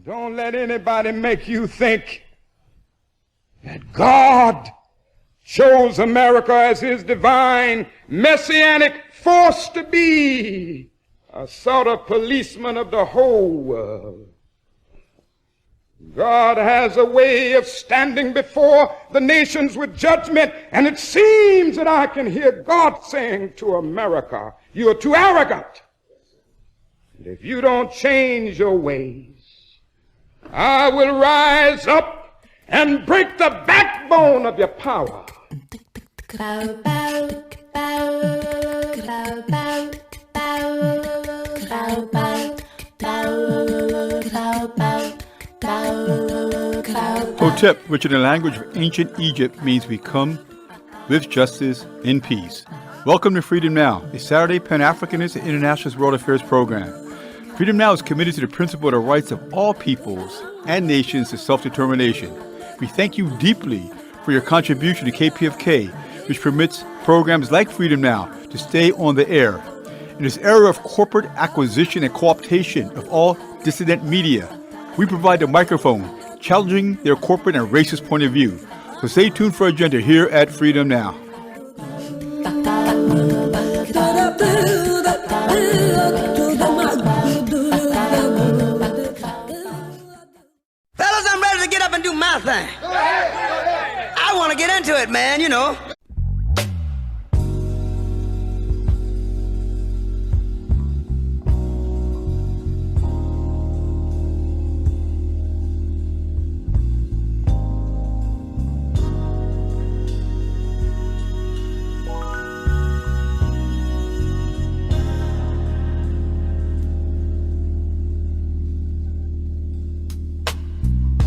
Don't let anybody make you think that God chose America as his divine messianic force to be a sort of policeman of the whole world. God has a way of standing before the nations with judgment, and it seems that I can hear God saying to America, you are too arrogant. And if you don't change your ways, I will rise up and break the backbone of your power. Hotep, which in the language of ancient Egypt means we come with justice in peace. Welcome to Freedom Now, a Saturday Pan-Africanist and Internationalist World Affairs program. Freedom Now is committed to the principle of the rights of all peoples and nations to self-determination. We thank you deeply for your contribution to KPFK, which permits programs like Freedom Now to stay on the air. In this era of corporate acquisition and co-optation of all dissident media, we provide the microphone, challenging their corporate and racist point of view. So stay tuned for our agenda here at Freedom Now. Fellas, I'm ready to get up and do my thing. I want to get into it, man, you know.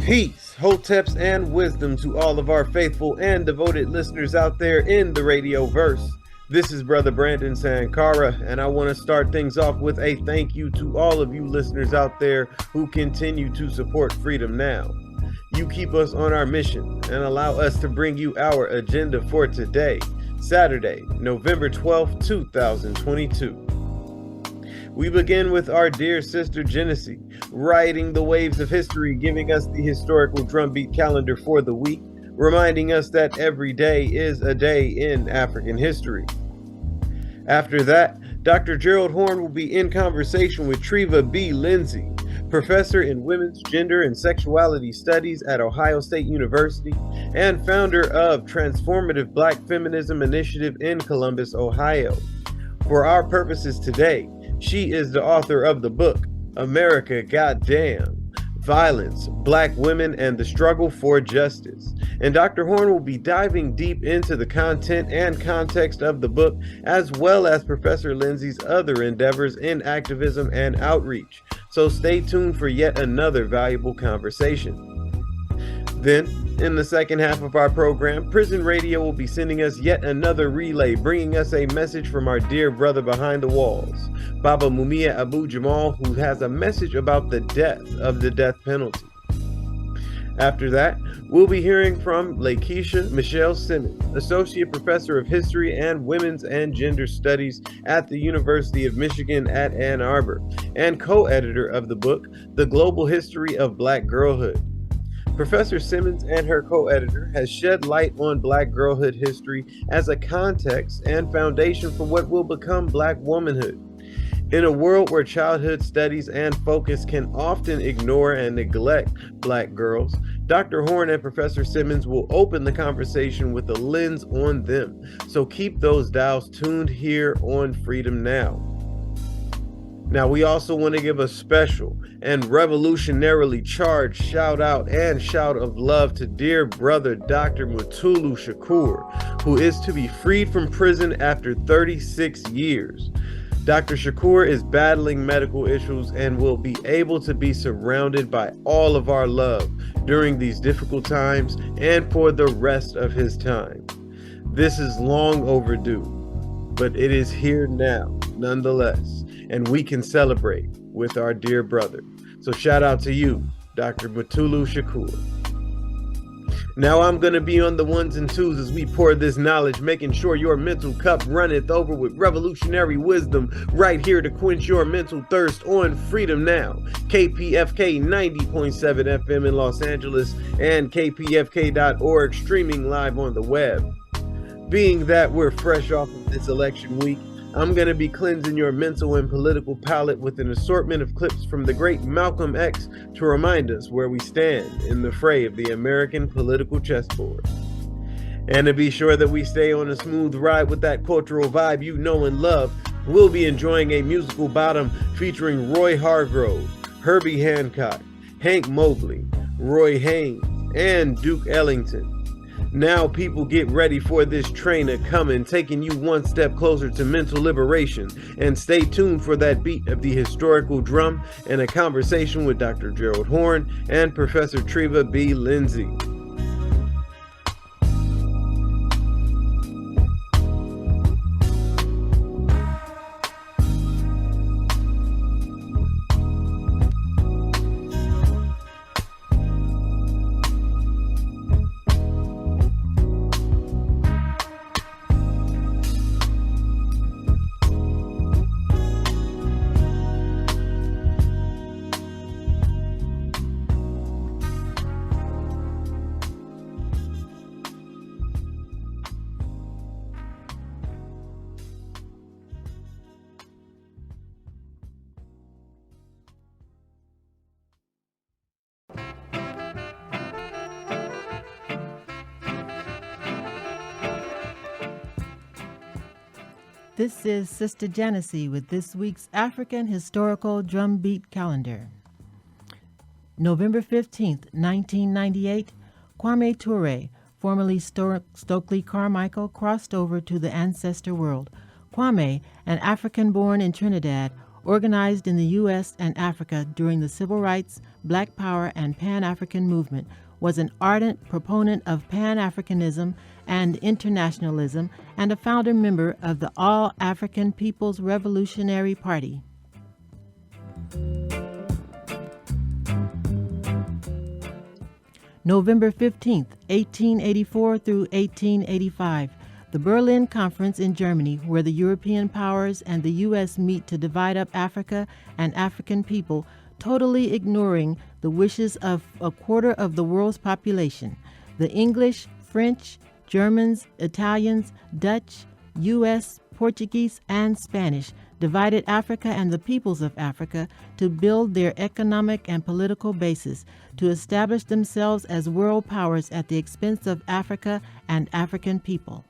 Peace, hoteps, and wisdom to all of our faithful and devoted listeners out there in the radio verse. This is Brother Brandon Sankara, and I want to start things off with a thank you to all of you listeners out there who continue to support Freedom Now. You keep us on our mission and allow us to bring you our agenda for today, Saturday, November 12th, 2022. We begin with our dear sister Genesee, riding the waves of history, giving us the historical drumbeat calendar for the week, reminding us that every day is a day in African history. After that, Dr. Gerald Horne will be in conversation with Treva Lindsay, professor in women's gender and sexuality studies at Ohio State University and founder of Transformative Black Feminism Initiative in Columbus, Ohio. For our purposes today, she is the author of the book, America, Goddam, Violence, Black Women, and the Struggle for Justice. And Dr. Horne will be diving deep into the content and context of the book, as well as Professor Lindsay's other endeavors in activism and outreach. So stay tuned for yet another valuable conversation. Then, in the second half of our program, Prison Radio will be sending us yet another relay, bringing us a message from our dear brother behind the walls, Baba Mumia Abu-Jamal, who has a message about the death of the death penalty. After that, we'll be hearing from LaKisha Michelle Simmons, Associate Professor of History and Women's and Gender Studies at the University of Michigan at Ann Arbor, and co-editor of the book, The Global History of Black Girlhood. Professor Simmons and her co-editor has shed light on Black girlhood history as a context and foundation for what will become Black womanhood. In a world where childhood studies and focus can often ignore and neglect Black girls, Dr. Horne and Professor Simmons will open the conversation with a lens on them. So keep those dials tuned here on Freedom Now. Now, we also want to give a special and revolutionarily charged shout out and shout of love to dear brother Dr. Mutulu Shakur, who is to be freed from prison after 36 years. Dr. Shakur is battling medical issues and will be able to be surrounded by all of our love during these difficult times and for the rest of his time. This is long overdue, but it is here now nonetheless, and we can celebrate with our dear brother. So shout out to you, Dr. Mutulu Shakur. Now I'm going to be on the ones and twos as we pour this knowledge, making sure your mental cup runneth over with revolutionary wisdom right here to quench your mental thirst on Freedom Now, KPFK 90.7 FM in Los Angeles, and KPFK.org, streaming live on the web. Being that we're fresh off of this election week, I'm going to be cleansing your mental and political palate with an assortment of clips from the great Malcolm X to remind us where we stand in the fray of the American political chessboard. And to be sure that we stay on a smooth ride with that cultural vibe you know and love, we'll be enjoying a musical bottom featuring Roy Hargrove, Herbie Hancock, Hank Mobley, Roy Haynes, and Duke Ellington. Now people get ready for this train a coming, taking you one step closer to mental liberation. And stay tuned for that beat of the historical drum and a conversation with Dr. Gerald Horne and Professor Treva Lindsay. This is Sister Genesee with this week's African Historical Drumbeat calendar. November 15th, 1998, Kwame Ture, formerly Stokely Carmichael, crossed over to the ancestor world. Kwame, an African born in Trinidad, organized in the U.S. and Africa during the Civil Rights, Black Power, and Pan-African movement, was an ardent proponent of Pan-Africanism and internationalism, and a founder member of the All-African People's Revolutionary Party. November 15th, 1884 through 1885, the Berlin Conference in Germany, where the European powers and the U.S. meet to divide up Africa and African people, totally ignoring the wishes of a quarter of the world's population. The English, French, Germans, Italians, Dutch, U.S., Portuguese, and Spanish divided Africa and the peoples of Africa to build their economic and political basis, to establish themselves as world powers at the expense of Africa and African people.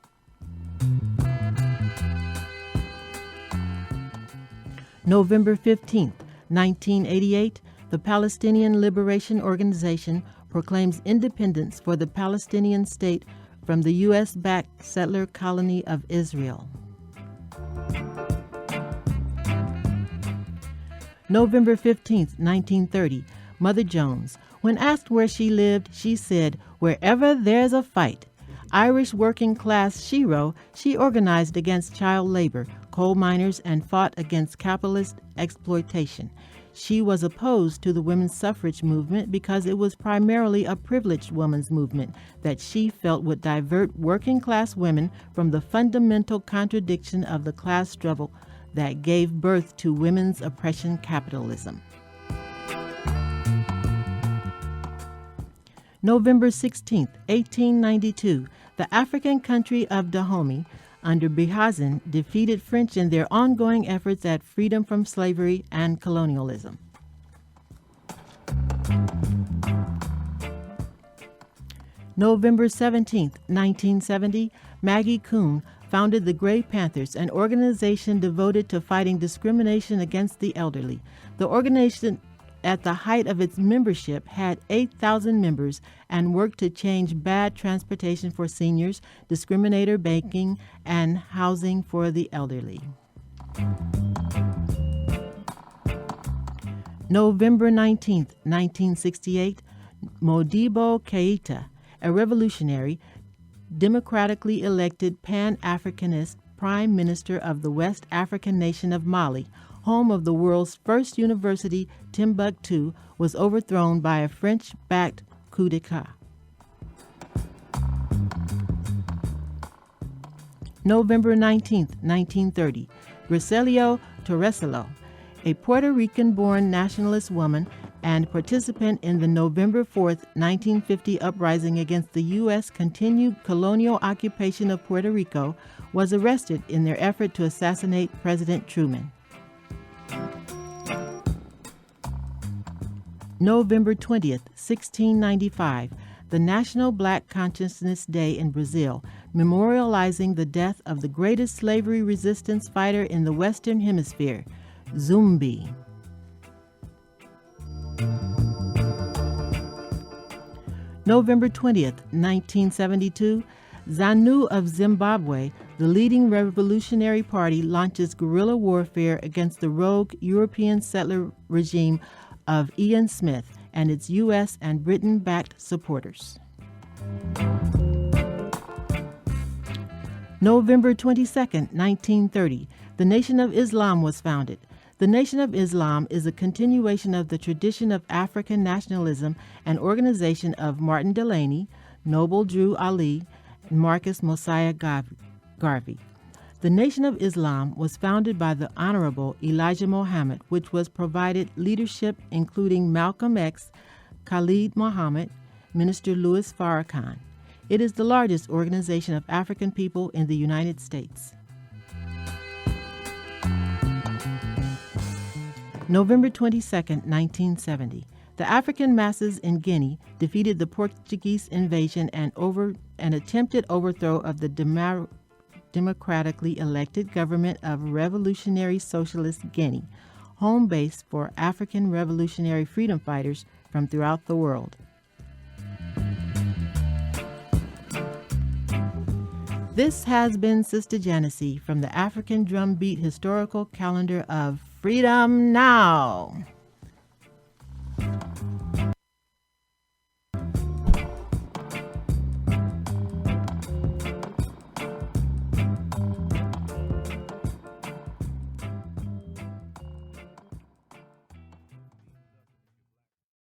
November 15th, 1988, the Palestinian Liberation Organization proclaims independence for the Palestinian state from the U.S.-backed settler colony of Israel. November 15th, 1930, Mother Jones. When asked where she lived, she said, "Wherever there's a fight." Irish working-class shero, she organized against child labor, coal miners, and fought against capitalist exploitation. She was opposed to the women's suffrage movement because it was primarily a privileged women's movement that she felt would divert working-class women from the fundamental contradiction of the class struggle that gave birth to women's oppression capitalism. November 16, 1892, the African country of Dahomey, under Behazin, defeated French in their ongoing efforts at freedom from slavery and colonialism. November 17, 1970, Maggie Kuhn founded the Grey Panthers, an organization devoted to fighting discrimination against the elderly. The organization, at the height of its membership, had 8,000 members and worked to change bad transportation for seniors, discriminator banking, and housing for the elderly. November 19, 1968, Modibo Keïta, a revolutionary, democratically elected Pan-Africanist Prime Minister of the West African nation of Mali, home of the world's first university, Timbuktu, was overthrown by a French-backed coup d'etat. November 19, 1930, Griselio Torresolo, a Puerto Rican-born nationalist woman and participant in the November 4th, 1950 uprising against the U.S. continued colonial occupation of Puerto Rico, was arrested in their effort to assassinate President Truman. November 20th, 1695, the National Black Consciousness Day in Brazil, memorializing the death of the greatest slavery resistance fighter in the Western Hemisphere, Zumbi. November 20th, 1972, ZANU of Zimbabwe, the leading revolutionary party, launches guerrilla warfare against the rogue European settler regime of Ian Smith and its U.S. and Britain-backed supporters. November 22nd, 1930, the Nation of Islam was founded. The Nation of Islam is a continuation of the tradition of African nationalism and organization of Martin Delany, Noble Drew Ali, and Marcus Mosiah Garvey. The Nation of Islam was founded by the Honorable Elijah Muhammad, which was provided leadership including Malcolm X, Khalid Muhammad, Minister Louis Farrakhan. It is the largest organization of African people in the United States. November 22nd, 1970. The African masses in Guinea defeated the Portuguese invasion and attempted overthrow of the democratically elected government of Revolutionary Socialist Guinea, home base for African revolutionary freedom fighters from throughout the world. This has been Sister Genesee from the African Drumbeat Historical Calendar of Freedom Now.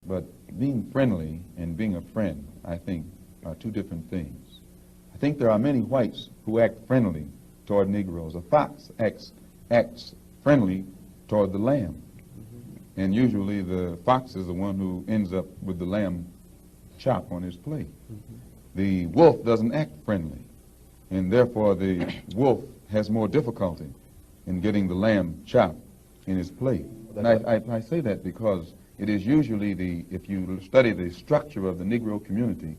But being friendly and being a friend, I think, are two different things. I think there are many whites who act friendly toward Negroes. A fox acts friendly toward the lamb. And usually the fox is the one who ends up with the lamb chop on his plate. The wolf doesn't act friendly, and therefore the wolf has more difficulty in getting the lamb chop in his plate. And I say that because it is usually if you study the structure of the Negro community,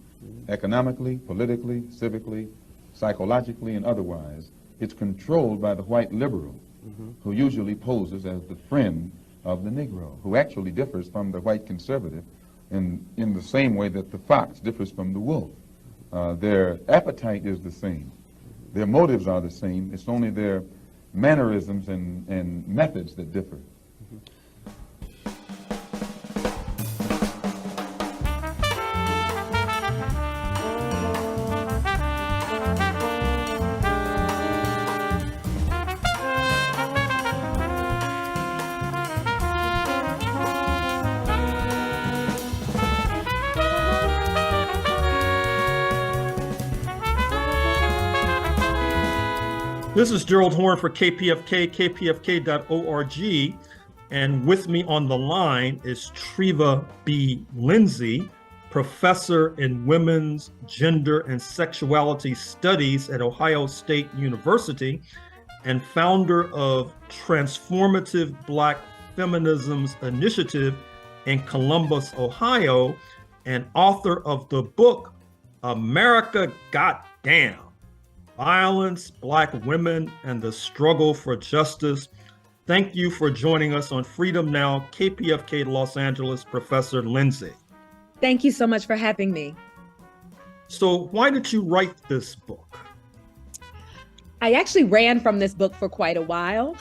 economically, politically, civically, psychologically, and otherwise, it's controlled by the white liberal, who usually poses as the friend of the Negro, who actually differs from the white conservative in the same way that the fox differs from the wolf. Their appetite is the same. Their motives are the same. It's only their mannerisms and methods that differ. This is Gerald Horne for KPFK, kpfk.org, and with me on the line is Treva B. Lindsay, professor in women's, gender, and sexuality studies at Ohio State University, and founder of Transformative Black Feminisms Initiative in Columbus, Ohio, and author of the book, America Goddam: Violence, Black Women, and the Struggle for Justice. Thank you for joining us on Freedom Now, KPFK Los Angeles, Professor Lindsay. Thank you so much for having me. So why did you write this book? I actually ran from this book for quite a while.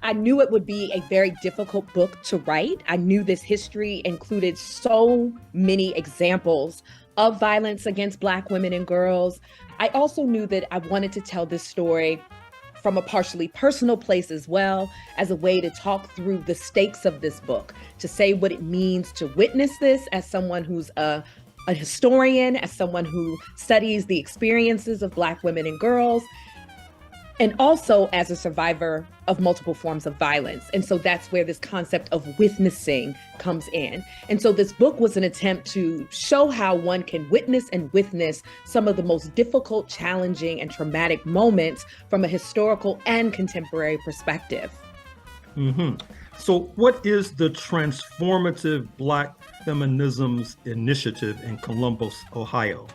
I knew it would be a very difficult book to write. I knew this history included so many examples of violence against Black women and girls. I also knew that I wanted to tell this story from a partially personal place as well, as a way to talk through the stakes of this book, to say what it means to witness this as someone who's a historian, as someone who studies the experiences of Black women and girls, and also as a survivor of multiple forms of violence. And so that's where this concept of witnessing comes in. And so this book was an attempt to show how one can witness some of the most difficult, challenging, and traumatic moments from a historical and contemporary perspective. Mm-hmm. So what is the Transformative Black Feminisms Initiative in Columbus, Ohio?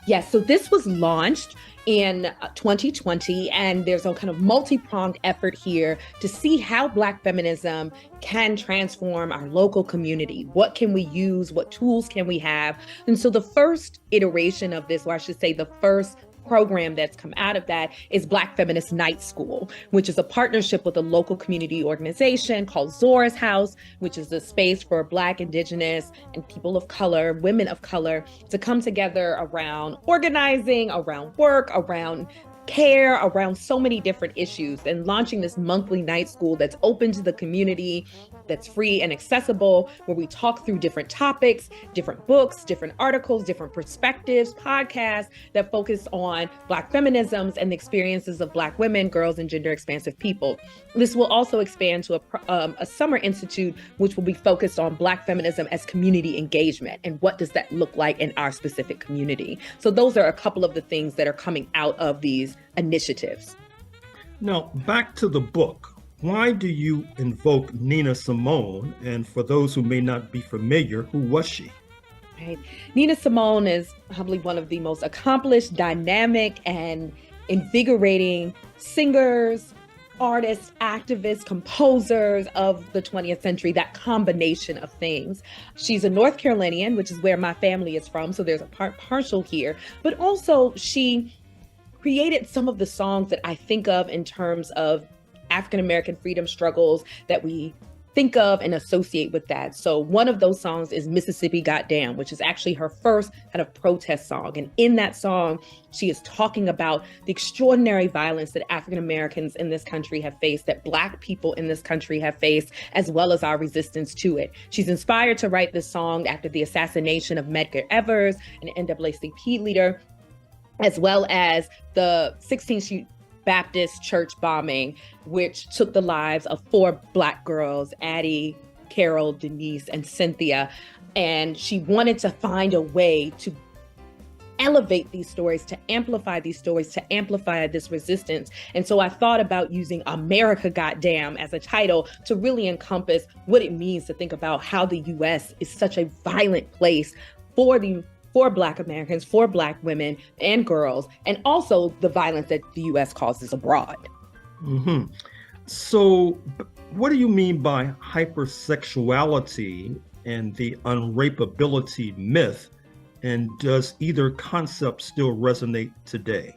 Yes, so this was launched in 2020, and there's a kind of multi-pronged effort here to see how Black feminism can transform our local community. What can we use? What tools can we have? And so the first iteration of this, or I should say the first program that's come out of that, is Black Feminist Night School, which is a partnership with a local community organization called Zora's House, which is a space for Black, Indigenous, and people of color, women of color, to come together around organizing, around work, around care, around so many different issues, and launching this monthly night school that's open to the community, that's free and accessible, where we talk through different topics, different books, different articles, different perspectives, podcasts that focus on Black feminisms and the experiences of Black women, girls, and gender expansive people. This will also expand to a summer institute, which will be focused on Black feminism as community engagement, and what does that look like in our specific community. So those are a couple of the things that are coming out of these initiatives. Now, back to the book. Why do you invoke Nina Simone? And for those who may not be familiar, who was she? Right. Nina Simone is probably one of the most accomplished, dynamic, and invigorating singers, artists, activists, composers of the 20th century, that combination of things. She's a North Carolinian, which is where my family is from, so there's a partial here, but also she created some of the songs that I think of in terms of African-American freedom struggles that we think of and associate with that. So one of those songs is Mississippi Goddam, which is actually her first kind of protest song. And in that song, she is talking about the extraordinary violence that African-Americans in this country have faced, that Black people in this country have faced, as well as our resistance to it. She's inspired to write this song after the assassination of Medgar Evers, an NAACP leader, as well as the 16th Street Baptist church bombing, which took the lives of 4 Black girls, Addie, Carol, Denise, and Cynthia. And she wanted to find a way to elevate these stories, to amplify these stories, to amplify this resistance. And so I thought about using America Goddam as a title to really encompass what it means to think about how the U.S. is such a violent place for Black Americans, for Black women and girls, and also the violence that the U.S. causes abroad. Mm-hmm. So what do you mean by hypersexuality and the unrapeability myth? And does either concept still resonate today?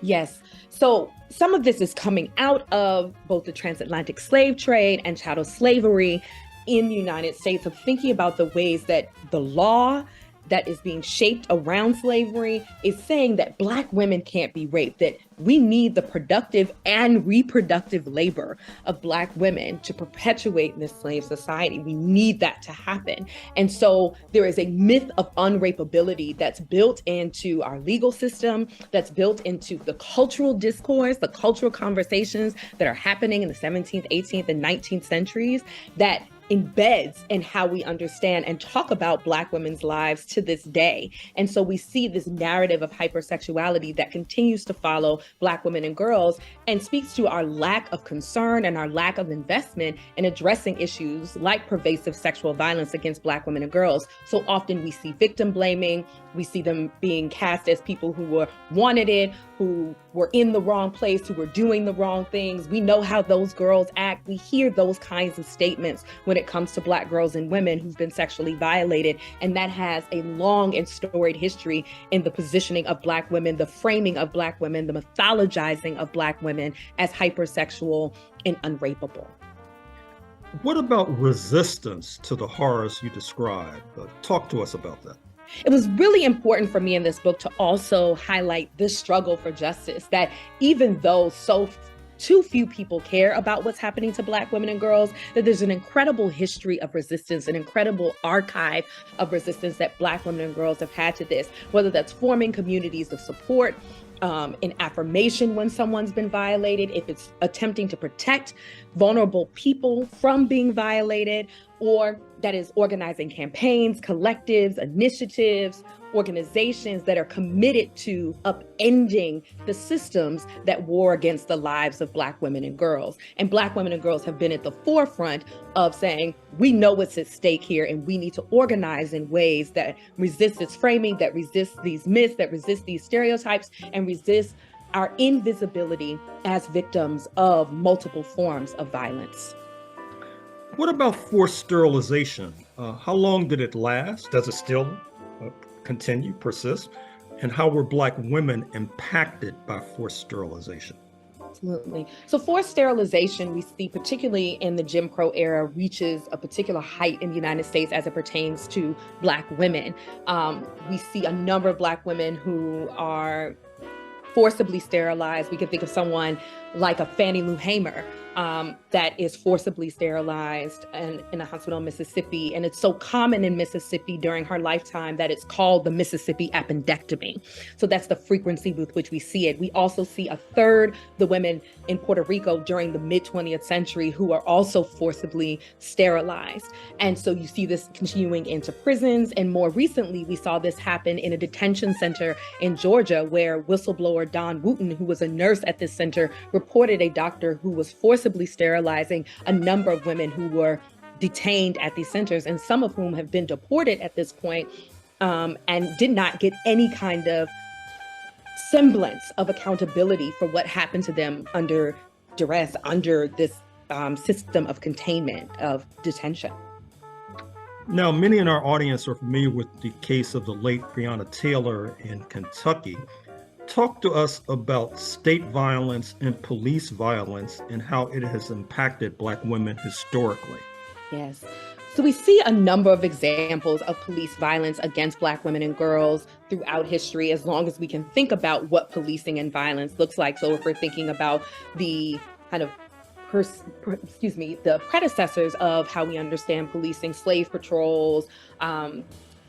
Yes. So some of this is coming out of both the transatlantic slave trade and chattel slavery in the United States, of thinking about the ways that the law that is being shaped around slavery is saying that Black women can't be raped, that we need the productive and reproductive labor of Black women to perpetuate this slave society. We need that to happen. And so there is a myth of unrapeability that's built into our legal system, that's built into the cultural discourse, the cultural conversations that are happening in the 17th, 18th, and 19th centuries, that embeds in how we understand and talk about Black women's lives to this day. And so we see this narrative of hypersexuality that continues to follow Black women and girls, and speaks to our lack of concern and our lack of investment in addressing issues like pervasive sexual violence against Black women and girls. So often we see victim blaming, we see them being cast as people who were wanted it, who were in the wrong place, who were doing the wrong things. We know how those girls act. We hear those kinds of statements when it comes to Black girls and women who've been sexually violated. And that has a long and storied history in the positioning of Black women, the framing of Black women, the mythologizing of Black women as hypersexual and unrapeable. What about resistance to the horrors you described? Talk to us about that. It was really important for me in this book to also highlight this struggle for justice, that even though too few people care about what's happening to Black women and girls, that there's an incredible history of resistance, an incredible archive of resistance that Black women and girls have had to this, whether that's forming communities of support, an affirmation when someone's been violated, if it's attempting to protect vulnerable people from being violated, or that is organizing campaigns, collectives, initiatives, organizations that are committed to upending the systems that war against the lives of Black women and girls. And Black women and girls have been at the forefront of saying, we know what's at stake here, and we need to organize in ways that resist this framing, that resist these myths, that resist these stereotypes, and resist our invisibility as victims of multiple forms of violence. What about forced sterilization? How long did it last? Does it still continue, persist? And how were Black women impacted by forced sterilization? Absolutely. So forced sterilization, we see particularly in the Jim Crow era, reaches a particular height in the United States as it pertains to Black women. We see a number of Black women who are forcibly sterilized. We can think of someone like a Fannie Lou Hamer, that is forcibly sterilized in a hospital in Mississippi. And it's so common in Mississippi during her lifetime that it's called the Mississippi appendectomy. So that's the frequency with which we see it. We also see a third the women in Puerto Rico during the mid-20th century who are also forcibly sterilized. And so you see this continuing into prisons. And more recently, we saw this happen in a detention center in Georgia where whistleblower Don Wooten, who was a nurse at this center, reported a doctor who was forcibly sterilizing a number of women who were detained at these centers, and some of whom have been deported at this point, and did not get any kind of semblance of accountability for what happened to them under duress, under this system of containment, of detention. Now, many in our audience are familiar with the case of the late Breonna Taylor in Kentucky. Talk to us about state violence and police violence and how it has impacted Black women historically. Yes. So we see a number of examples of police violence against Black women and girls throughout history, as long as we can think about what policing and violence looks like. So if we're thinking about the kind of the predecessors of how we understand policing, slave patrols,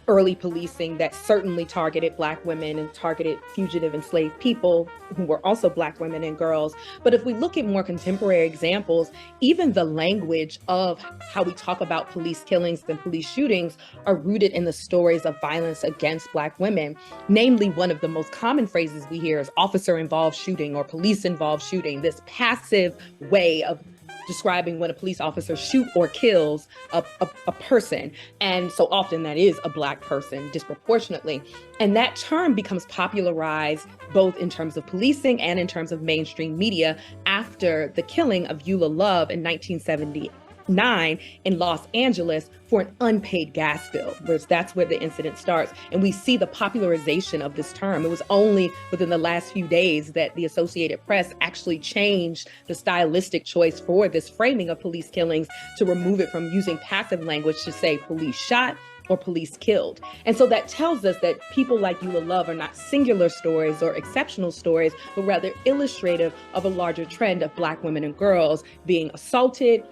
early policing that certainly targeted Black women and targeted fugitive enslaved people who were also Black women and girls. But if we look at more contemporary examples, even the language of how we talk about police killings and police shootings are rooted in the stories of violence against Black women. Namely, one of the most common phrases we hear is officer-involved shooting or police-involved shooting, this passive way of describing when a police officer shoots or kills a person. And so often that is a Black person disproportionately. And that term becomes popularized both in terms of policing and in terms of mainstream media after the killing of Eula Love in 1979 in Los Angeles for an unpaid gas bill, whereas that's where the incident starts. And we see the popularization of this term. It was only within the last few days that the Associated Press actually changed the stylistic choice for this framing of police killings to remove it from using passive language to say police shot or police killed. And so that tells us that people like Eula Love are not singular stories or exceptional stories, but rather illustrative of a larger trend of Black women and girls being assaulted,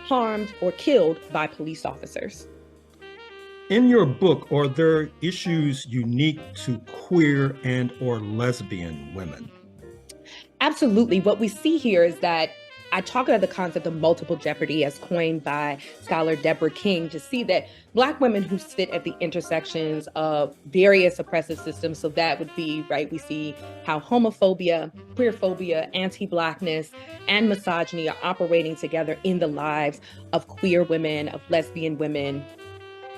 harmed, or killed by police officers. In your book, are there issues unique to queer and or lesbian women? Absolutely. What we see here is that I talk about the concept of multiple jeopardy as coined by scholar Deborah King to see that Black women who sit at the intersections of various oppressive systems, so that would be, right, we see how homophobia, queerphobia, anti-Blackness, and misogyny are operating together in the lives of queer women, of lesbian women,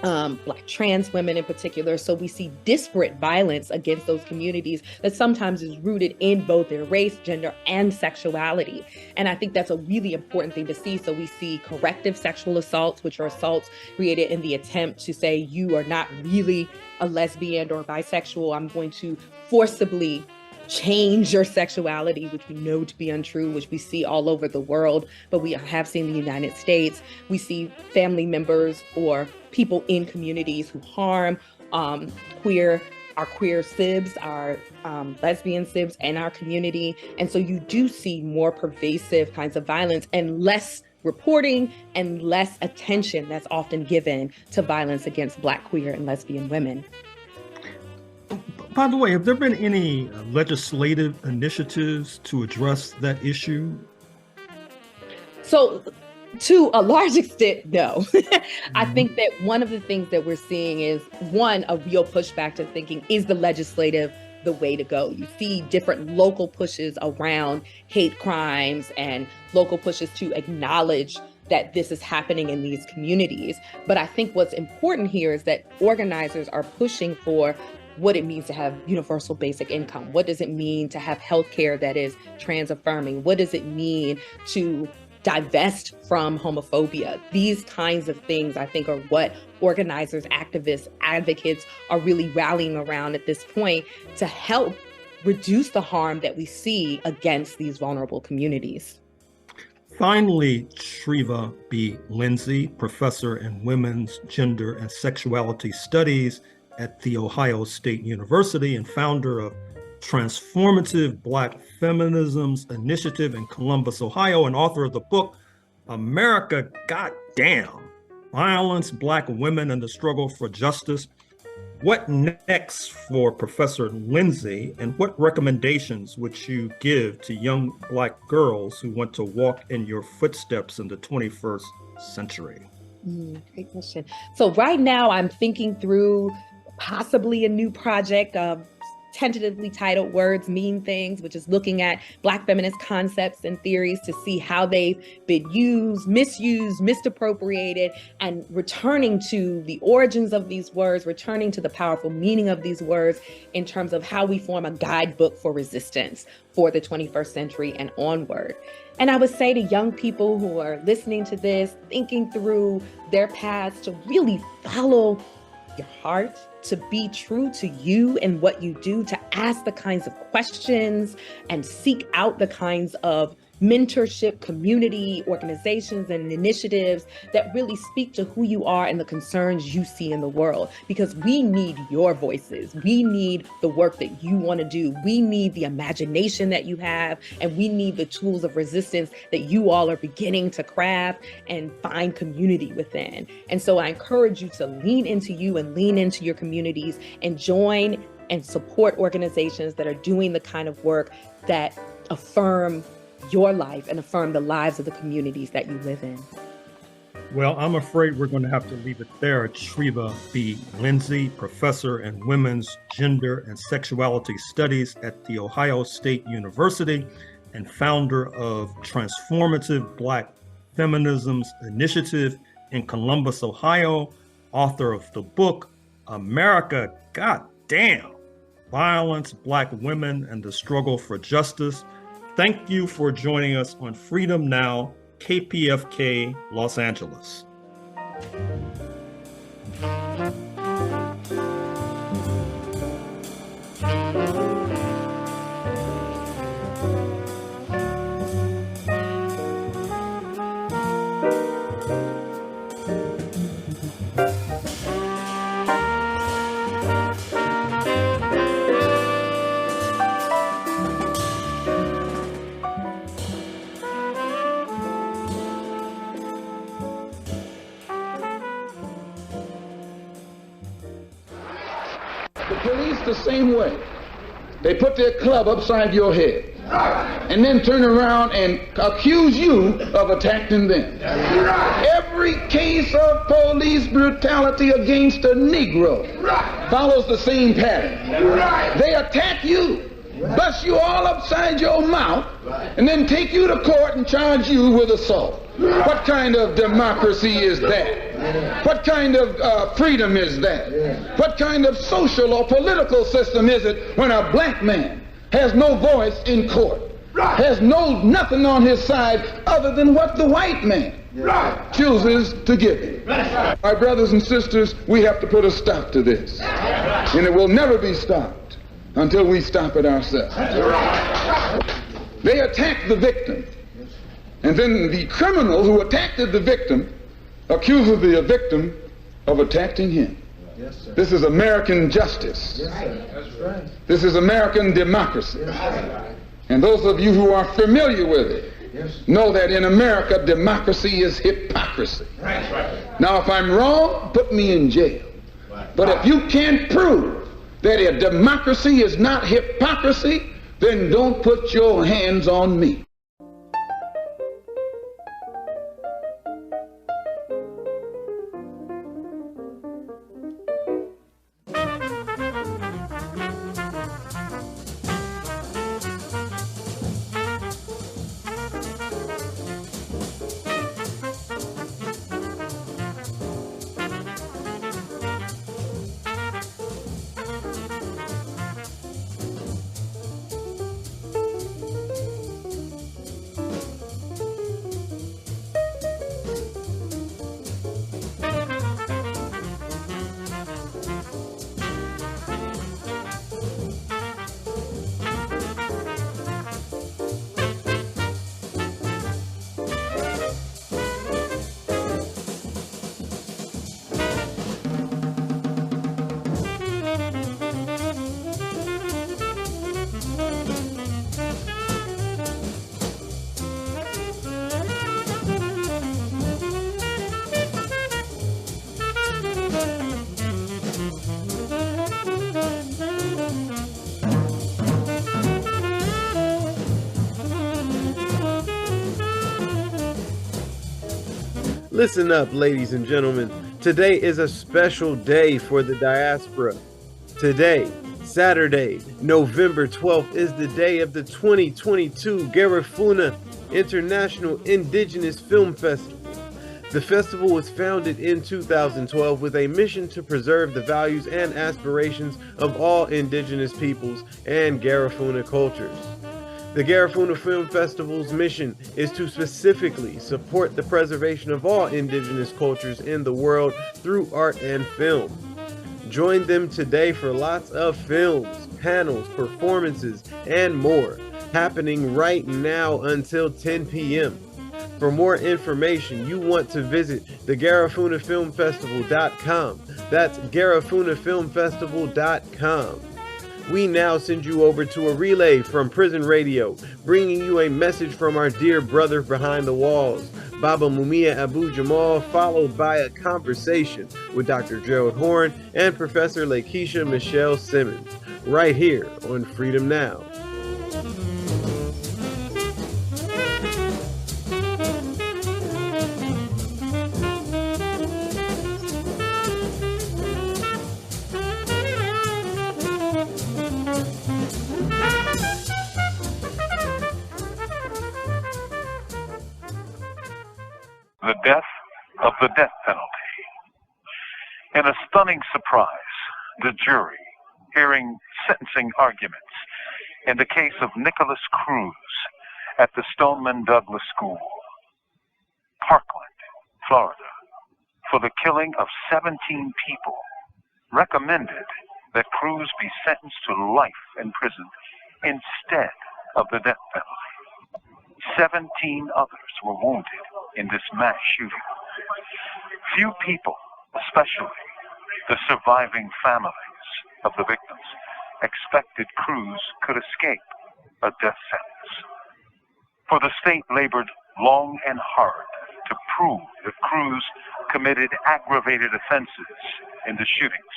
Black trans women in particular. So we see disparate violence against those communities that sometimes is rooted in both their race, gender, and sexuality. And I think that's a really important thing to see. So we see corrective sexual assaults, which are assaults created in the attempt to say, you are not really a lesbian or bisexual. I'm going to forcibly change your sexuality, which we know to be untrue, which we see all over the world, but we have seen in the United States. We see family members or people in communities who harm our queer sibs, our lesbian sibs in our community. And so you do see more pervasive kinds of violence and less reporting and less attention that's often given to violence against Black, queer, and lesbian women. By the way, have there been any legislative initiatives to address that issue? So, to a large extent, no. I think that one of the things that we're seeing is, one, a real pushback to thinking, is the legislative the way to go? You see different local pushes around hate crimes and local pushes to acknowledge that this is happening in these communities. But I think what's important here is that organizers are pushing for what it means to have universal basic income. What does it mean to have healthcare that is trans affirming? What does it mean to divest from homophobia? These kinds of things, I think, are what organizers, activists, advocates are really rallying around at this point to help reduce the harm that we see against these vulnerable communities. Finally, Treva B. Lindsay, professor in women's, gender, and sexuality studies at The Ohio State University and founder of Transformative Black Feminisms Initiative in Columbus, Ohio, and author of the book, America, Goddam, Violence, Black Women, and the Struggle for Justice. What next for Professor Lindsay, and what recommendations would you give to young Black girls who want to walk in your footsteps in the 21st century? Great question. So right now I'm thinking through possibly a new project, tentatively titled Words Mean Things, which is looking at Black feminist concepts and theories to see how they've been used, misused, misappropriated, and returning to the origins of these words, returning to the powerful meaning of these words in terms of how we form a guidebook for resistance for the 21st century and onward. And I would say to young people who are listening to this, thinking through their paths, to really follow your heart, to be true to you and what you do, to ask the kinds of questions and seek out the kinds of mentorship, community, organizations, and initiatives that really speak to who you are and the concerns you see in the world. Because we need your voices. We need the work that you want to do. We need the imagination that you have, and we need the tools of resistance that you all are beginning to craft and find community within. And so I encourage you to lean into you and lean into your communities and join and support organizations that are doing the kind of work that affirm your life and affirm the lives of the communities that you live in. Well, I'm afraid we're going to have to leave it there. Treva B. Lindsay, professor in women's, gender, and sexuality studies at The Ohio State University and founder of Transformative Black Feminisms Initiative in Columbus, Ohio, author of the book, America, Goddam, Violence, Black Women, and the Struggle for Justice. Thank you for joining us on Freedom Now, KPFK, Los Angeles. The same way. They put their club upside your head and then turn around and accuse you of attacking them. Every case of police brutality against a Negro follows the same pattern. They attack you, bust you all upside your mouth, and then take you to court and charge you with assault. What kind of democracy is that? What kind of freedom is that? What kind of social or political system is it when a black man has no voice in court, has nothing on his side other than what the white man chooses to give him? My brothers and sisters, we have to put a stop to this. And it will never be stopped until we stop it ourselves. They attack the victim. And then the criminal who attacked the victim accuses the victim of attacking him. Yes, sir. This is American justice. Yes, sir. That's right. This is American democracy. Yes, and those of you who are familiar with it know that in America, democracy is hypocrisy. Right. Now, if I'm wrong, put me in jail. Right. But if you can't prove that a democracy is not hypocrisy, then don't put your hands on me. Listen up, ladies and gentlemen. Today is a special day for the diaspora. Today, Saturday, November 12th, is the day of the 2022 Garifuna International Indigenous Film Festival. The festival was founded in 2012 with a mission to preserve the values and aspirations of all indigenous peoples and Garifuna cultures. The Garifuna Film Festival's mission is to specifically support the preservation of all indigenous cultures in the world through art and film. Join them today for lots of films, panels, performances, and more, happening right now until 10 p.m. For more information, you want to visit the GarifunaFilmFestival.com. That's GarifunaFilmFestival.com. We now send you over to a relay from Prison Radio, bringing you a message from our dear brother behind the walls, Baba Mumia Abu-Jamal, followed by a conversation with Dr. Gerald Horne and Professor LaKisha Michelle Simmons, right here on Freedom Now. The death of the death penalty. In a stunning surprise, the jury, hearing sentencing arguments in the case of Nicholas Cruz at the Stoneman Douglas School, Parkland, Florida, for the killing of 17 people, recommended that Cruz be sentenced to life in prison instead of the death penalty. 17 others were wounded in this mass shooting. Few people, especially the surviving families of the victims, expected Cruz could escape a death sentence. For the state labored long and hard to prove that Cruz committed aggravated offenses in the shootings,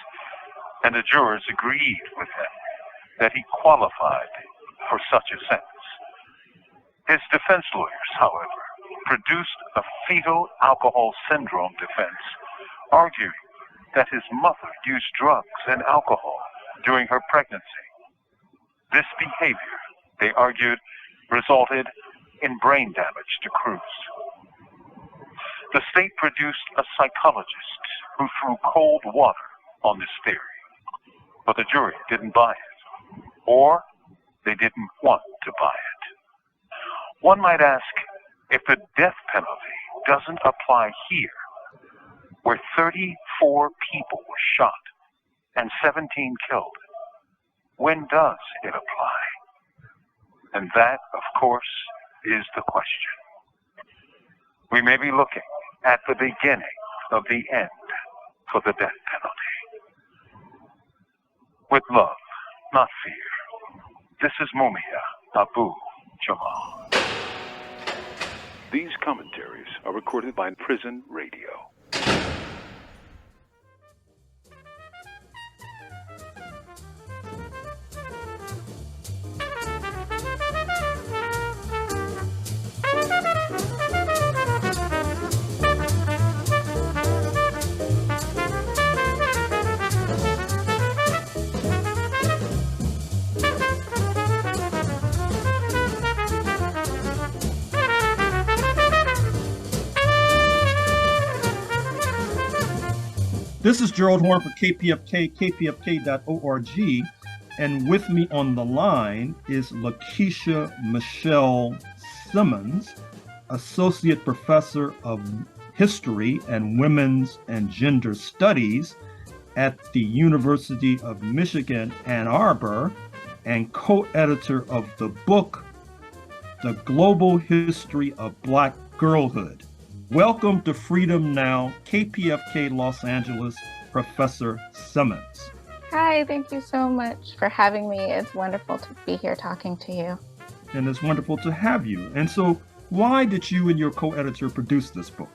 and the jurors agreed with him that he qualified for such a sentence. His defense lawyers, however, produced a fetal alcohol syndrome defense, arguing that his mother used drugs and alcohol during her pregnancy. This behavior, they argued, resulted in brain damage to Cruz. The state produced a psychologist who threw cold water on this theory, but the jury didn't buy it, or they didn't want to buy it. One might ask, if the death penalty doesn't apply here, where 34 people were shot and 17 killed, when does it apply? And that, of course, is the question. We may be looking at the beginning of the end for the death penalty. With love, not fear, this is Mumia Abu-Jamal. These commentaries are recorded by Prison Radio. This is Gerald Horne for KPFK, kpfk.org. And with me on the line is LaKisha Michelle Simmons, Associate Professor of History and Women's and Gender Studies at the University of Michigan, Ann Arbor, and co-editor of the book, The Global History of Black Girlhood. Welcome to Freedom Now, KPFK Los Angeles, Professor Simmons. Hi, thank you so much for having me. It's wonderful to be here talking to you. And it's wonderful to have you. And so why did you and your co-editor produce this book?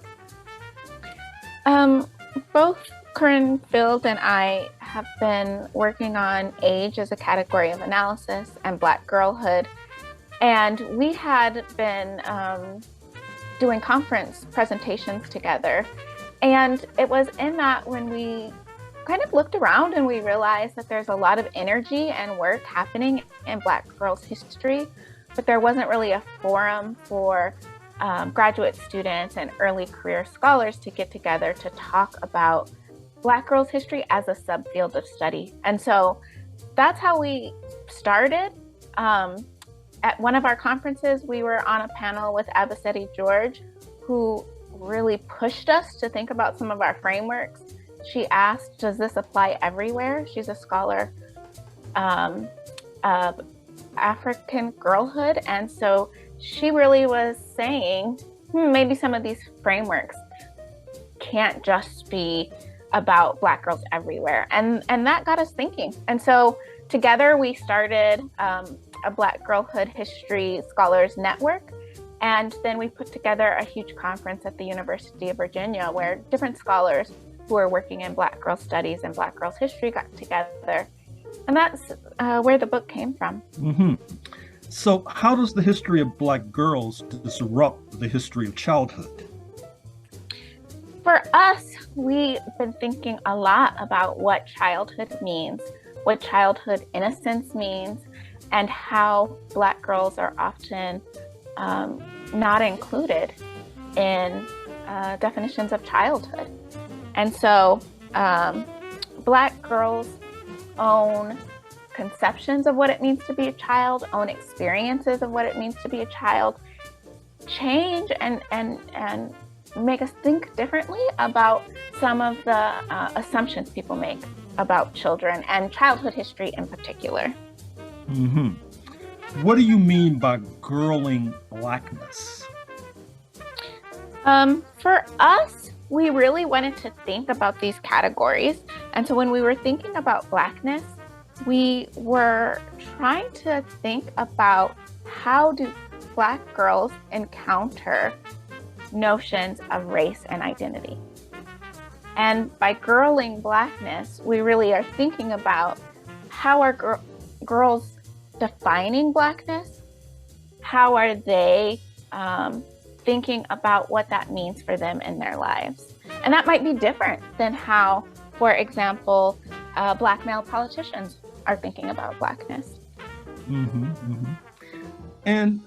Both Corinne Field and I have been working on age as a category of analysis and Black girlhood. And we had been doing conference presentations together. And it was in that when we kind of looked around and we realized that there's a lot of energy and work happening in Black girls' history, but there wasn't really a forum for graduate students and early career scholars to get together to talk about Black girls' history as a subfield of study. And so that's how we started. At one of our conferences, we were on a panel with Abu-Jamal George, who really pushed us to think about some of our frameworks. She asked, does this apply everywhere? She's a scholar of African girlhood. And so she really was saying, maybe some of these frameworks can't just be about Black girls everywhere. And that got us thinking. And so together we started a Black girlhood history scholars network. And then we put together a huge conference at the University of Virginia where different scholars who are working in Black girl studies and Black girls history got together. And that's where the book came from. Mm-hmm. So how does the history of Black girls disrupt the history of childhood? For us, we've been thinking a lot about what childhood means, what childhood innocence means, and how Black girls are often not included in definitions of childhood. And so Black girls' own conceptions of what it means to be a child, own experiences of what it means to be a child, change and make us think differently about some of the assumptions people make about children and childhood history in particular. Mm-hmm. What do you mean by girling Blackness? For us, we really wanted to think about these categories. And so when we were thinking about Blackness, we were trying to think about how do Black girls encounter notions of race and identity. And by girling Blackness, we really are thinking about how are girls defining Blackness? How are they thinking about what that means for them in their lives? And that might be different than how, for example, Black male politicians are thinking about Blackness. Mm-hmm, mm-hmm. And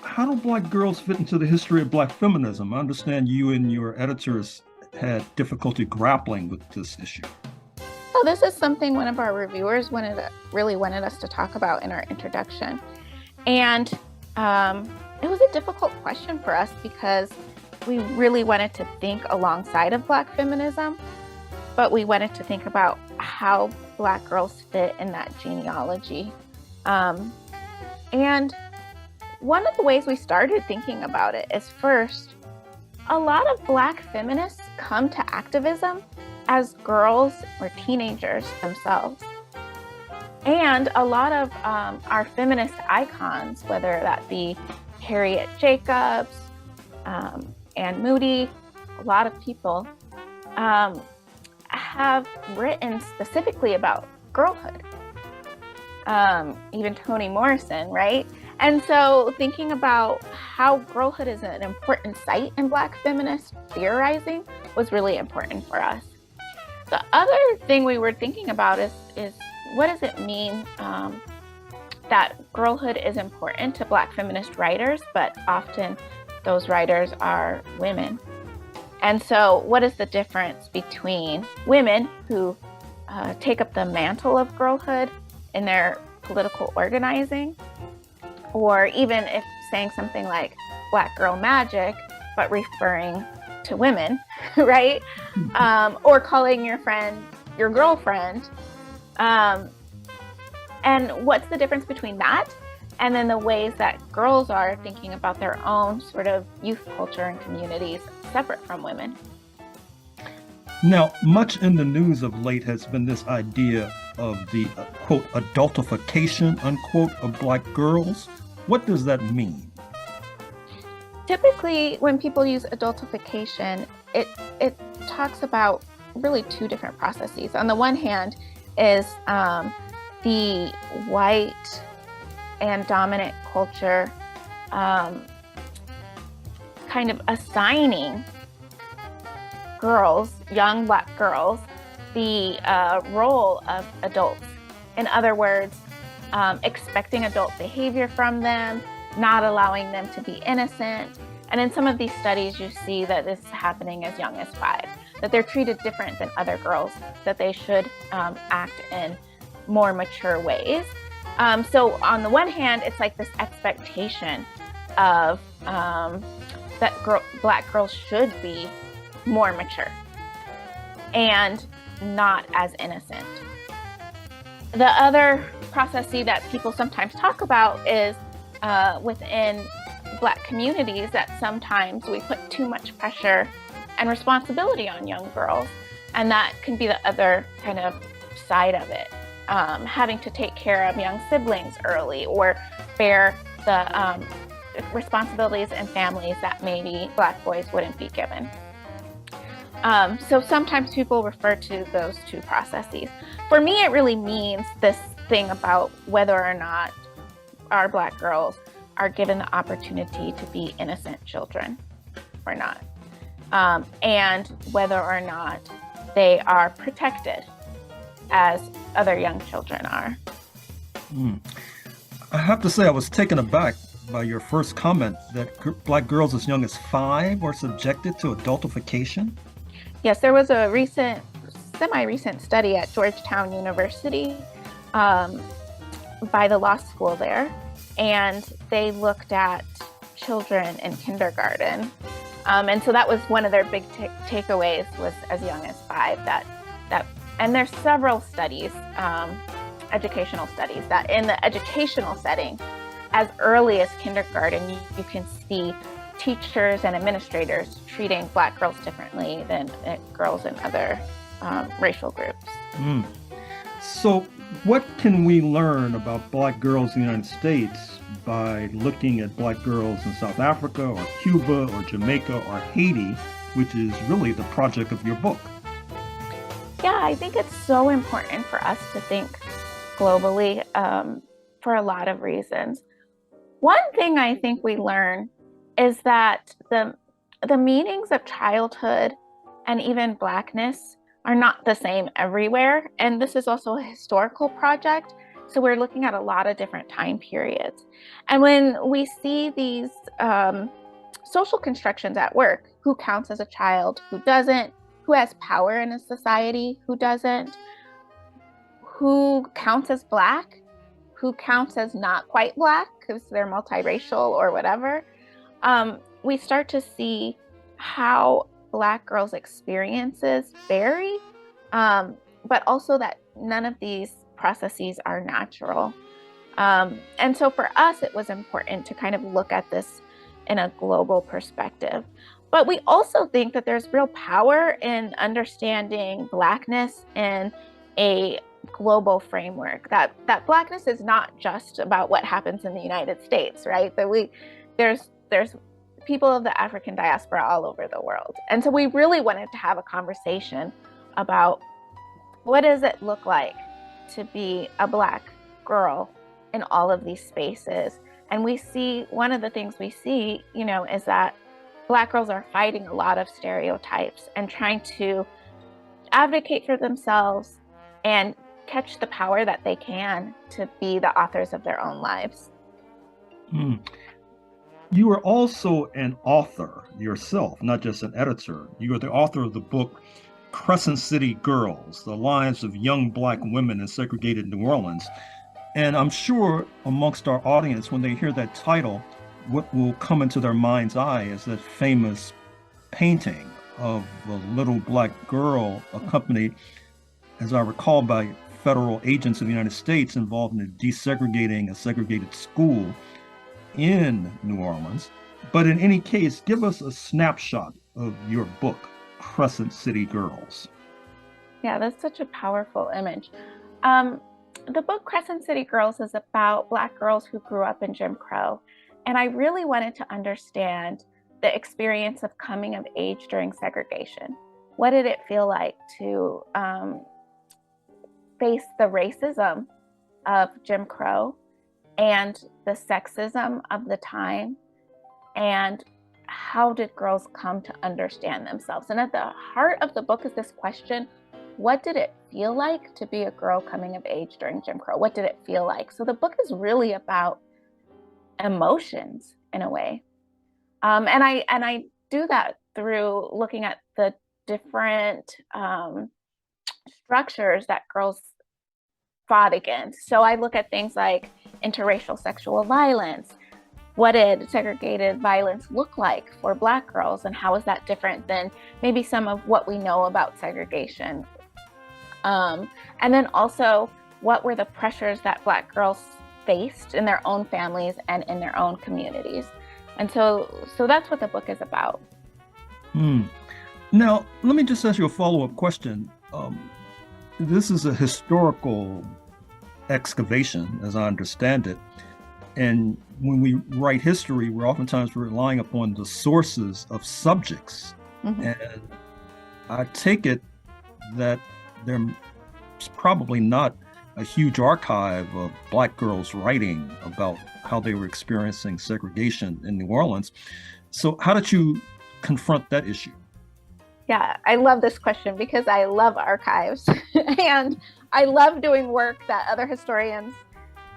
how do Black girls fit into the history of Black feminism? I understand you and your editors had difficulty grappling with this issue. So this is something one of our reviewers really wanted us to talk about in our introduction. And it was a difficult question for us because we really wanted to think alongside of Black feminism, but we wanted to think about how Black girls fit in that genealogy. And one of the ways we started thinking about it is first, a lot of Black feminists come to activism as girls or teenagers themselves. And a lot of our feminist icons, whether that be Harriet Jacobs, Anne Moody, a lot of people have written specifically about girlhood. Even Toni Morrison, right? And so thinking about how girlhood is an important site in Black feminist theorizing was really important for us. The other thing we were thinking about is what does it mean that girlhood is important to Black feminist writers, but often those writers are women. And so what is the difference between women who take up the mantle of girlhood in their political organizing, or even if saying something like Black girl magic, but referring to women, right? Or calling your friend your girlfriend. And what's the difference between that and then the ways that girls are thinking about their own sort of youth culture and communities separate from women? Now, much in the news of late has been this idea of the, quote, adultification, unquote, of Black girls. What does that mean? Typically, when people use adultification, it talks about really two different processes. On the one hand is the white and dominant culture kind of assigning girls, young Black girls, the role of adults. In other words, expecting adult behavior from them, not allowing them to be innocent. And in some of these studies, you see that this is happening as young as 5, that they're treated different than other girls, that they should act in more mature ways. So on the one hand, it's like this expectation of that Black girls should be more mature and not as innocent. The other processes that people sometimes talk about is within Black communities that sometimes we put too much pressure and responsibility on young girls, and that can be the other kind of side of it, having to take care of young siblings early or bear the responsibilities in families that maybe Black boys wouldn't be given. So sometimes people refer to those two processes. For me, it really means this thing about whether or not our Black girls are given the opportunity to be innocent children or not, and whether or not they are protected as other young children are. I have to say I was taken aback by your first comment that Black girls as young as 5 were subjected to adultification. Yes, there was a semi-recent study at Georgetown University by the law school there, and they looked at children in kindergarten. And so that was one of their big takeaways, was as young as 5. And there's several studies, educational studies, that in the educational setting, as early as kindergarten, you can see teachers and administrators treating Black girls differently than girls in other racial groups. So what can we learn about Black girls in the United States by looking at Black girls in South Africa or Cuba or Jamaica or Haiti, which is really the project of your book? Yeah, I think it's so important for us to think globally for a lot of reasons. One thing I think we learn is that the meanings of childhood and even Blackness are not the same everywhere. And this is also a historical project. So we're looking at a lot of different time periods. And when we see these social constructions at work, who counts as a child, who doesn't, who has power in a society, who doesn't, who counts as Black, who counts as not quite Black because they're multiracial or whatever, we start to see how Black girls' experiences vary, but also that none of these processes are natural. And so for us, it was important to kind of look at this in a global perspective. But we also think that there's real power in understanding Blackness in a global framework, that Blackness is not just about what happens in the United States, right? That there's people of the African diaspora all over the world. And so we really wanted to have a conversation about what does it look like to be a Black girl in all of these spaces. And we see, one of the things we see, is that Black girls are fighting a lot of stereotypes and trying to advocate for themselves and catch the power that they can to be the authors of their own lives. You are also an author yourself, not just an editor. You are the author of the book Crescent City Girls, The Lives of Young Black Women in Segregated New Orleans. And I'm sure amongst our audience, when they hear that title, what will come into their mind's eye is that famous painting of a little black girl accompanied, as I recall, by federal agents of the United States involved in desegregating a segregated school in New Orleans. But in any case, give us a snapshot of your book, Crescent City Girls. Yeah, that's such a powerful image. The book Crescent City Girls is about Black girls who grew up in Jim Crow. And I really wanted to understand the experience of coming of age during segregation. What did it feel like to face the racism of Jim Crow and the sexism of the time? And how did girls come to understand themselves? And at the heart of the book is this question: what did it feel like to be a girl coming of age during Jim Crow? What did it feel like? So the book is really about emotions in a way. And I do that through looking at the different structures that girls fought against. So I look at things like interracial sexual violence. What did segregated violence look like for Black girls, and how is that different than maybe some of what we know about segregation? And then also, what were the pressures that Black girls faced in their own families and in their own communities? And so that's what the book is about. Now, let me just ask you a follow-up question. This is a historical excavation, as I understand it. And when we write history, we're oftentimes relying upon the sources of subjects. Mm-hmm. And I take it that there's probably not a huge archive of Black girls writing about how they were experiencing segregation in New Orleans. So how did you confront that issue? Yeah, I love this question because I love archives and I love doing work that other historians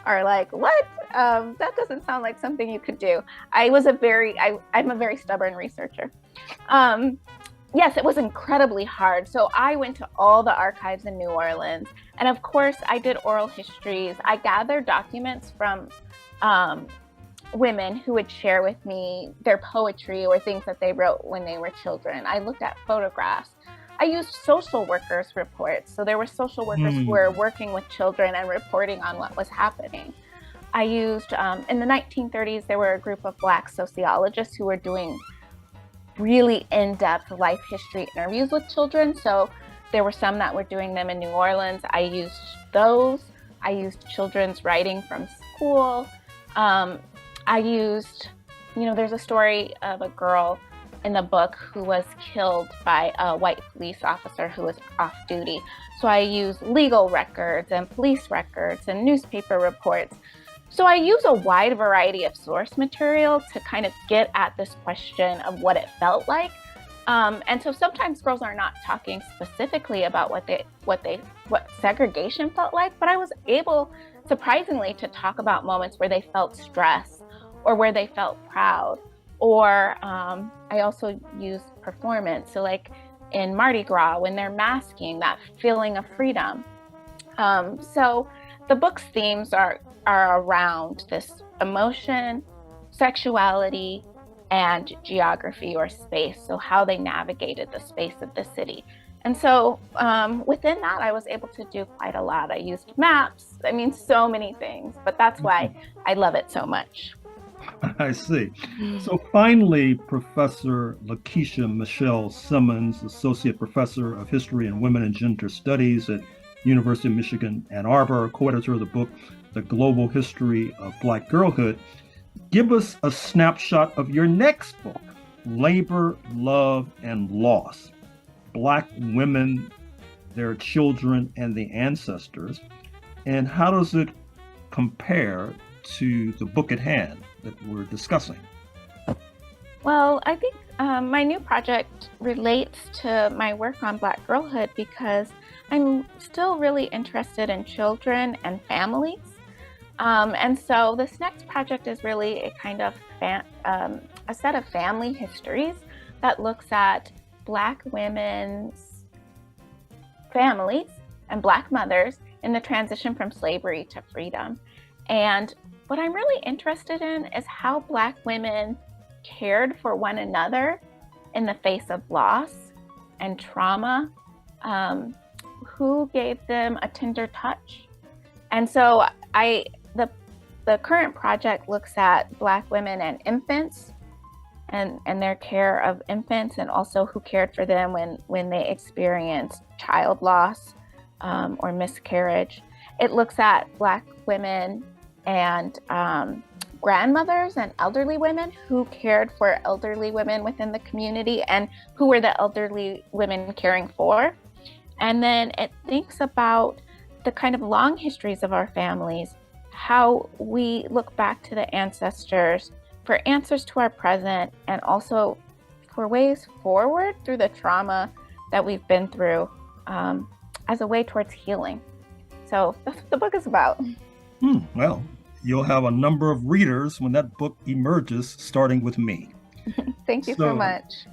are like, what? That doesn't sound like something you could do. I'm a very stubborn researcher. Yes, it was incredibly hard. So I went to all the archives in New Orleans. And of course, I did oral histories. I gathered documents from women who would share with me their poetry or things that they wrote when they were children. I looked at photographs. I used social workers' reports. So there were social workers who were working with children and reporting on what was happening. I used, in the 1930s, there were a group of Black sociologists who were doing really in-depth life history interviews with children. So there were some that were doing them in New Orleans. I used those. I used children's writing from school. I used, there's a story of a girl in the book who was killed by a white police officer who was off duty. So I used legal records and police records and newspaper reports. So I use a wide variety of source material to kind of get at this question of what it felt like. And so sometimes girls are not talking specifically about what segregation felt like, but I was able, surprisingly, to talk about moments where they felt stress or where they felt proud. Or I also use performance. So like in Mardi Gras, when they're masking, that feeling of freedom. So the book's themes are around this emotion, sexuality, and geography or space. So how they navigated the space of the city. And so within that, I was able to do quite a lot. I used maps, so many things, but that's why I love it so much. I see. So finally, Professor LaKisha Michelle Simmons, Associate Professor of History and Women and Gender Studies at University of Michigan, Ann Arbor, co-editor of the book, The Global History of Black Girlhood. Give us a snapshot of your next book, Labor, Love, and Loss, Black Women, Their Children, and the Ancestors. And how does it compare to the book at hand that we're discussing? Well, I think my new project relates to my work on Black Girlhood because I'm still really interested in children and families. And so this next project is really a kind of a set of family histories that looks at Black women's families and Black mothers in the transition from slavery to freedom. And what I'm really interested in is how Black women cared for one another in the face of loss and trauma, who gave them a tender touch. And so the current project looks at Black women and infants and their care of infants, and also who cared for them when they experienced child loss or miscarriage. It looks at Black women and grandmothers and elderly women who cared for elderly women within the community and who were the elderly women caring for. And then it thinks about the kind of long histories of our families, how we look back to the ancestors for answers to our present and also for ways forward through the trauma that we've been through as a way towards healing. So that's what the book is about. Well, you'll have a number of readers when that book emerges, starting with me. Thank you so much.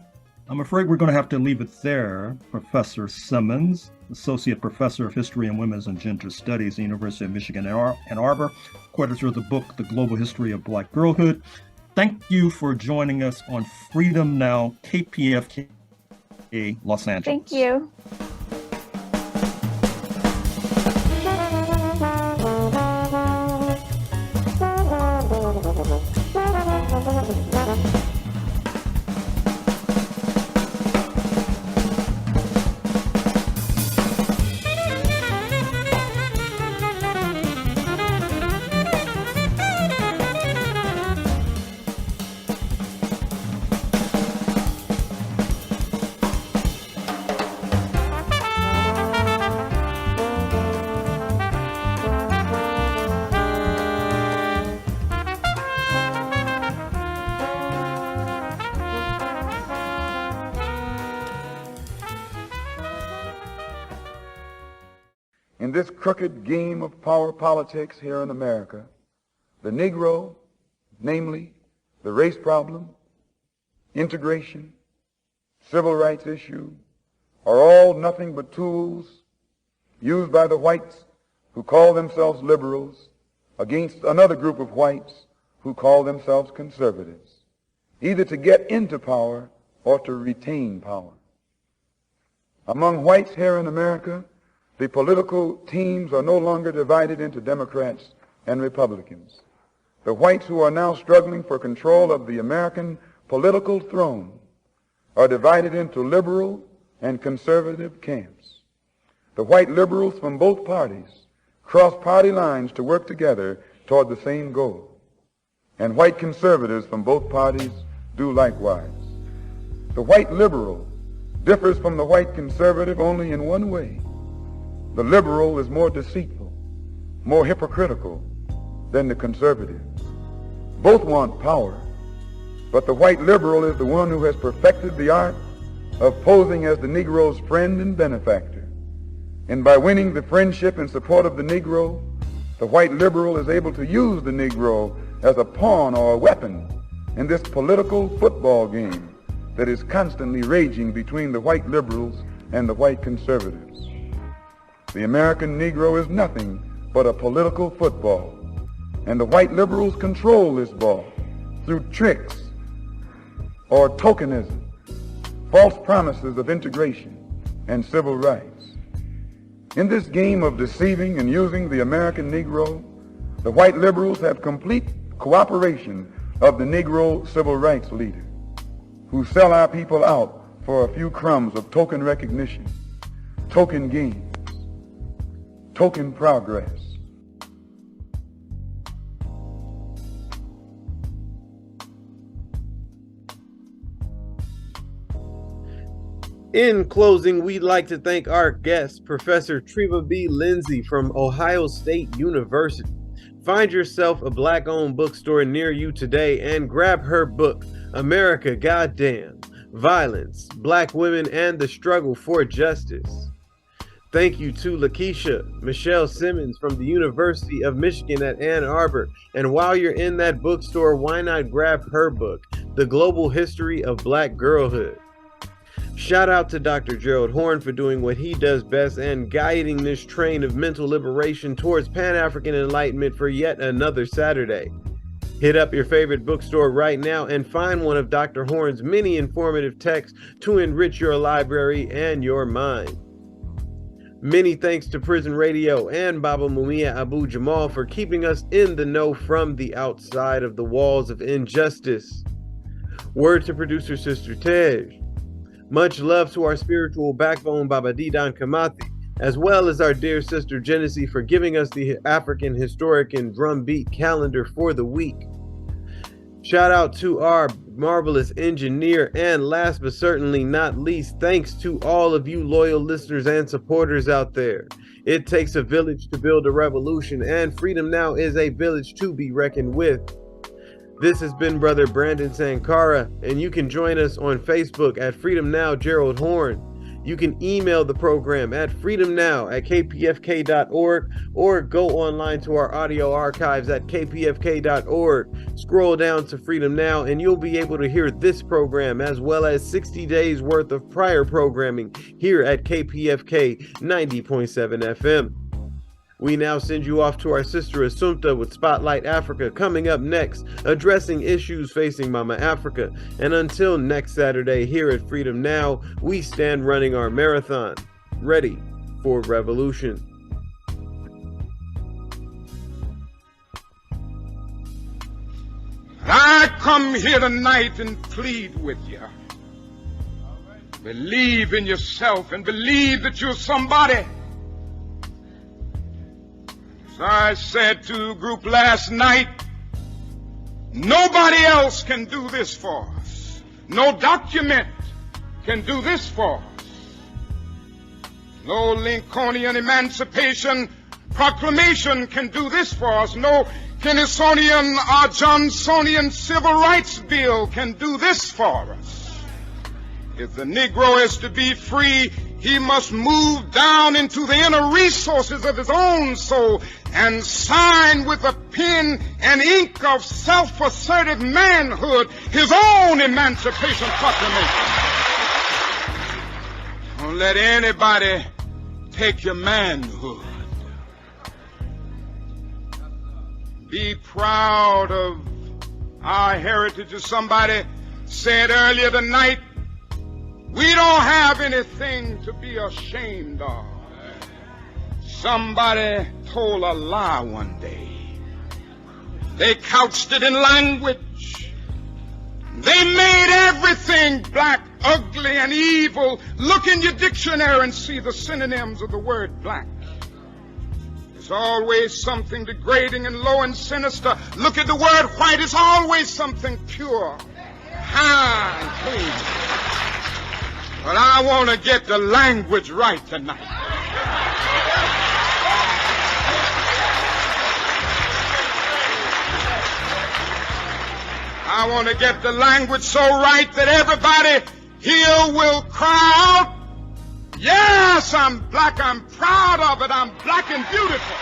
I'm afraid we're going to have to leave it there. Professor Simmons, Associate Professor of History and Women's and Gender Studies at the University of Michigan Ann Arbor, co-editor of the book, The Global History of Black Girlhood. Thank you for joining us on Freedom Now, KPFK, Los Angeles. Thank you. In this crooked game of power politics here in America, the Negro, namely the race problem, integration, civil rights issue, are all nothing but tools used by the whites who call themselves liberals against another group of whites who call themselves conservatives, either to get into power or to retain power. Among whites here in America, the political teams are no longer divided into Democrats and Republicans. The whites who are now struggling for control of the American political throne are divided into liberal and conservative camps. The white liberals from both parties cross party lines to work together toward the same goal, and white conservatives from both parties do likewise. The white liberal differs from the white conservative only in one way. The liberal is more deceitful, more hypocritical than the conservative. Both want power, but the white liberal is the one who has perfected the art of posing as the Negro's friend and benefactor. And by winning the friendship and support of the Negro, the white liberal is able to use the Negro as a pawn or a weapon in this political football game that is constantly raging between the white liberals and the white conservatives. The American Negro is nothing but a political football, and the white liberals control this ball through tricks or tokenism, false promises of integration and civil rights. In this game of deceiving and using the American Negro, the white liberals have complete cooperation of the Negro civil rights leader, who sell our people out for a few crumbs of token recognition, token gains, token progress. In closing, we'd like to thank our guest, Professor Treva B. Lindsay from Ohio State University. Find yourself a Black-owned bookstore near you today and grab her book, America, Goddam, Violence, Black Women, and the Struggle for Justice. Thank you to LaKisha Michelle Simmons from the University of Michigan at Ann Arbor. And while you're in that bookstore, why not grab her book, The Global History of Black Girlhood? Shout out to Dr. Gerald Horne for doing what he does best and guiding this train of mental liberation towards Pan-African enlightenment for yet another Saturday. Hit up your favorite bookstore right now and find one of Dr. Horne's many informative texts to enrich your library and your mind. Many thanks to Prison Radio and Baba Mumia Abu-Jamal for keeping us in the know from the outside of the walls of injustice. Word to producer Sister Tej. Much love to our spiritual backbone Baba Didan Kamathi, as well as our dear sister Genesee for giving us the African Historic and Drumbeat calendar for the week. Shout out to our marvelous engineer, and last but certainly not least, thanks to all of you loyal listeners and supporters out there. It takes a village to build a revolution, and Freedom Now is a village to be reckoned with. This has been Brother Brandon Sankara, and you can join us on Facebook at Freedom Now Gerald Horne. You can email the program at freedomnow@kpfk.org or go online to our audio archives at kpfk.org. Scroll down to Freedom Now and you'll be able to hear this program as well as 60 days worth of prior programming here at KPFK 90.7 FM. We now send you off to our sister Assumpta with Spotlight Africa coming up next, addressing issues facing Mama Africa. And until next Saturday here at Freedom Now, we stand running our marathon, ready for revolution. I come here tonight and plead with you. Believe in yourself and believe that you're somebody. I said to a group last night, nobody else can do this for us. No document can do this for us. No Lincolnian Emancipation Proclamation can do this for us. No Kennysonian or Johnsonian Civil Rights Bill can do this for us. If the Negro is to be free, he must move down into the inner resources of his own soul and sign with a pen and ink of self-assertive manhood his own Emancipation Proclamation. Don't let anybody take your manhood. Be proud of our heritage. As somebody said earlier tonight, we don't have anything to be ashamed of. Somebody told a lie one day. They couched it in language. They made everything black, ugly, and evil. Look in your dictionary and see the synonyms of the word black. There's always something degrading and low and sinister. Look at the word white. It's always something pure, high, and clean. But I want to get the language right tonight. I want to get the language so right that everybody here will cry out, yes, I'm black, I'm proud of it, I'm black and beautiful.